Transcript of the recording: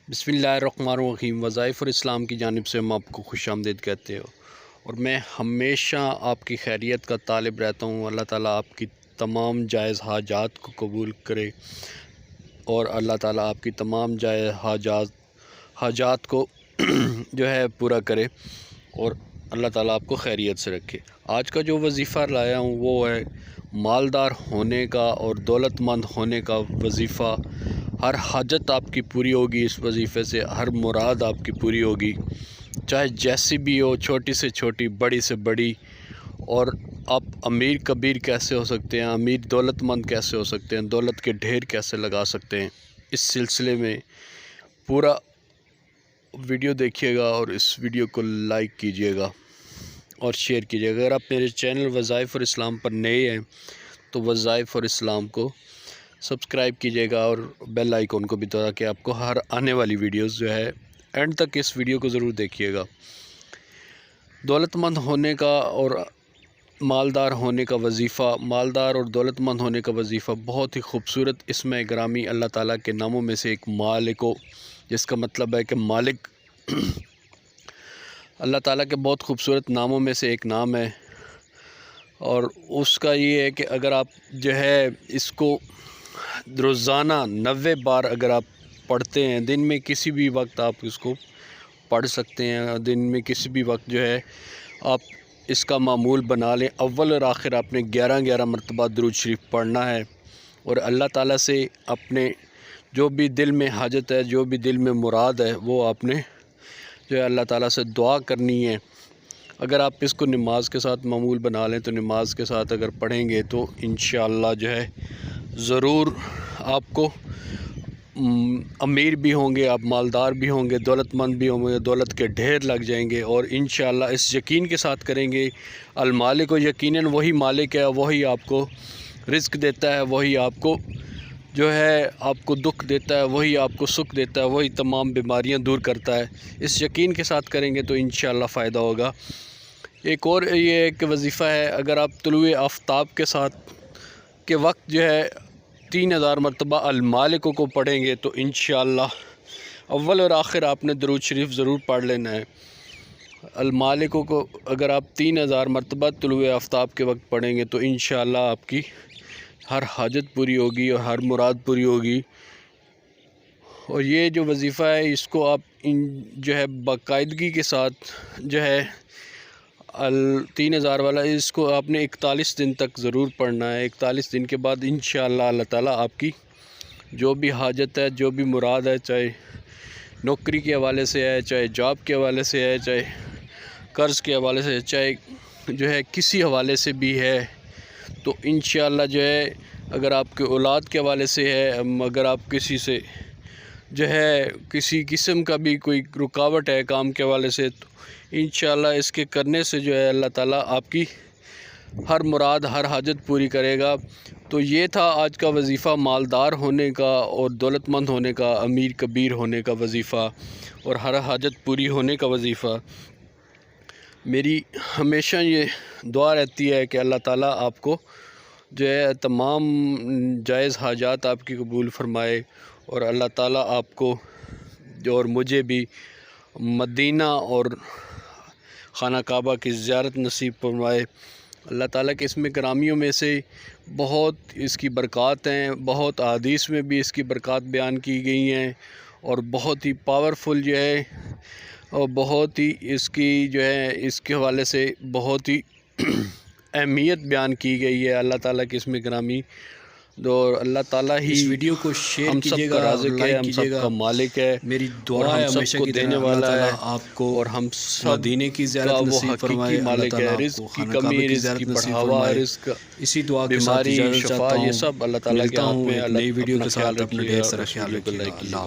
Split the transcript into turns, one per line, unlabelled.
बिस्मिल्लाहिर्रहमानिर्रहीम। वज़ाइफ़ और इस्लाम की जानिब से हम आपको खुश आमदीद कहते हो और मैं हमेशा आपकी खैरियत का तालिब रहता हूँ। अल्लाह ताला आपकी तमाम जायज़ हाजात को कबूल करे और अल्लाह ताला आपकी तमाम जायज़ हाजात को जो है पूरा करे और अल्लाह ताला आपको खैरियत से रखे। आज का जो वजीफ़ा लाया हूँ वो है मालदार होने का और दौलतमंद होने का वजीफ़ा। हर हाजत आपकी पूरी होगी इस वजीफ़े से, हर मुराद आपकी पूरी होगी, चाहे जैसी भी हो, छोटी से छोटी, बड़ी से बड़ी। और आप अमीर कबीर कैसे हो सकते हैं, अमीर दौलतमंद कैसे हो सकते हैं, दौलत के ढेर कैसे लगा सकते हैं, इस सिलसिले में पूरा वीडियो देखिएगा और इस वीडियो को लाइक कीजिएगा और शेयर कीजिएगा। अगर आप मेरे चैनल वज़ाइफ़ और इस्लाम पर नए हैं तो वज़ाइफ़ और इस्लाम को सब्सक्राइब कीजिएगा और बेल आइकॉन को भी, ताकि आपको हर आने वाली वीडियोस जो है एंड तक इस वीडियो को ज़रूर देखिएगा। दौलतमंद होने का और मालदार होने का वजीफ़ा, मालदार और दौलतमंद होने का वजीफ़ा बहुत ही खूबसूरत इसमें ग्रामी अल्लाह ताला के नामों में से एक मालिको, जिसका मतलब है कि मालिक अल्लाह ताला के बहुत खूबसूरत नामों में से एक नाम है। और उसका ये है कि अगर आप जो है इसको रोज़ाना 90 बार अगर आप पढ़ते हैं, दिन में किसी भी वक्त आप इसको पढ़ सकते हैं, दिन में किसी भी वक्त जो है आप इसका मामूल बना लें। अव्वल और आखिर आपने 11 मरतबा दुरूद शरीफ पढ़ना है और अल्लाह ताला से अपने जो भी दिल में हाजत है, जो भी दिल में मुराद है, वो आपने जो है अल्लाह ताला से दुआ करनी है। अगर आप इसको नमाज के साथ मामूल बना लें तो नमाज के साथ अगर पढ़ेंगे तो इंशाअल्लाह जो है ज़रूर आपको अमीर भी होंगे, आप मालदार भी होंगे, दौलतमंद भी होंगे, दौलत के ढेर लग जाएंगे। और इंशाअल्लाह इस यकीन के साथ करेंगे, अल मालिक को यकीनन वही मालिक है, वही आपको रिज़्क़ देता है, वही आपको जो है आपको दुख देता है, वही आपको सुख देता है, वही तमाम बीमारियां दूर करता है। इस यकीन के साथ करेंगे तो इंशाअल्लाह फ़ायदा होगा। एक और ये एक वजीफ़ा है, अगर आप तुलुए आफ्ताब के साथ के वक्त जो है 3000 मरतबा अल मालिक को पढ़ेंगे तो इंशाअल्लाह अव्वल और आखिर आपने दुरूद शरीफ ज़रूर पढ़ लेना है। अल मालिक को अगर आप 3000 मरतबा तुलुए आफ्ताब के वक्त पढ़ेंगे तो इंशाअल्लाह आपकी हर हाजत पूरी होगी और हर मुराद पूरी होगी। और ये जो वजीफ़ा है इसको आप जो है बाकायदगी के साथ जो है 3000 वाला, इसको आपने 41 दिन तक ज़रूर पढ़ना है। 41 दिन के बाद इंशाअल्लाह अल्लाह ताला आपकी जो भी हाजत है, जो भी मुराद है, चाहे नौकरी के हवाले से है, चाहे जॉब के हवाले से है, चाहे कर्ज़ के हवाले से, चाहे जो है किसी हवाले से भी है, तो इंशाअल्लाह जो है अगर आपके औलाद के हवाले से है, अगर आप किसी से जो है किसी किस्म का भी कोई रुकावट है काम के हवाले से, तो इंशाअल्लाह इसके करने से जो है अल्लाह ताला आपकी हर मुराद, हर हाजत पूरी करेगा। तो ये था आज का वजीफ़ा, मालदार होने का और दौलतमंद होने का, अमीर कबीर होने का वजीफ़ा और हर हाजत पूरी होने का वजीफ़ा। मेरी हमेशा ये दुआ रहती है कि अल्लाह ताला आपको जो है तमाम जायज़ हाजात आपकी कबूल फ़रमाए और अल्लाह ताला आपको जो और मुझे भी मदीना और खाना काबा की ज़ियारत नसीब फरमाए। अल्लाह ताला के इसमें करामियों में से बहुत इसकी बरक़ात हैं, बहुत अहादीस में भी इसकी बरक़ात बयान की गई हैं और बहुत ही पावरफुल जो है और बहुत ही इसकी जो है इसके हवाले से बहुत ही अहमियत बयान की गई है। अल्लाह ताला के इसमें ग्रामी और अल्लाह ताला ही
इस वीडियो को शेयर कीजिएगा,
राज़िक़ है, हम सब का मालिक है,
मेरी दुआ है हमेशा
को
की
देने वाला है
आपको
और हम सब
मदीने की ज़ियारत नसीब फरमाए।
मालिक है, रिज़्क़ की कमी, रिज़्क़ की बढ़ावा, रिज़्क़
इसी दुआ के साथ
बीमारी
इजाज़त
शफा,
चाहता
ये
हूँ।
सब अल्लाह ताला के
मिलता
हाथ
हूँ
में।
एक नई वीडियो के साथ, अपने ढेर सारा ख्याल
रखिएगा।
रखिएगा।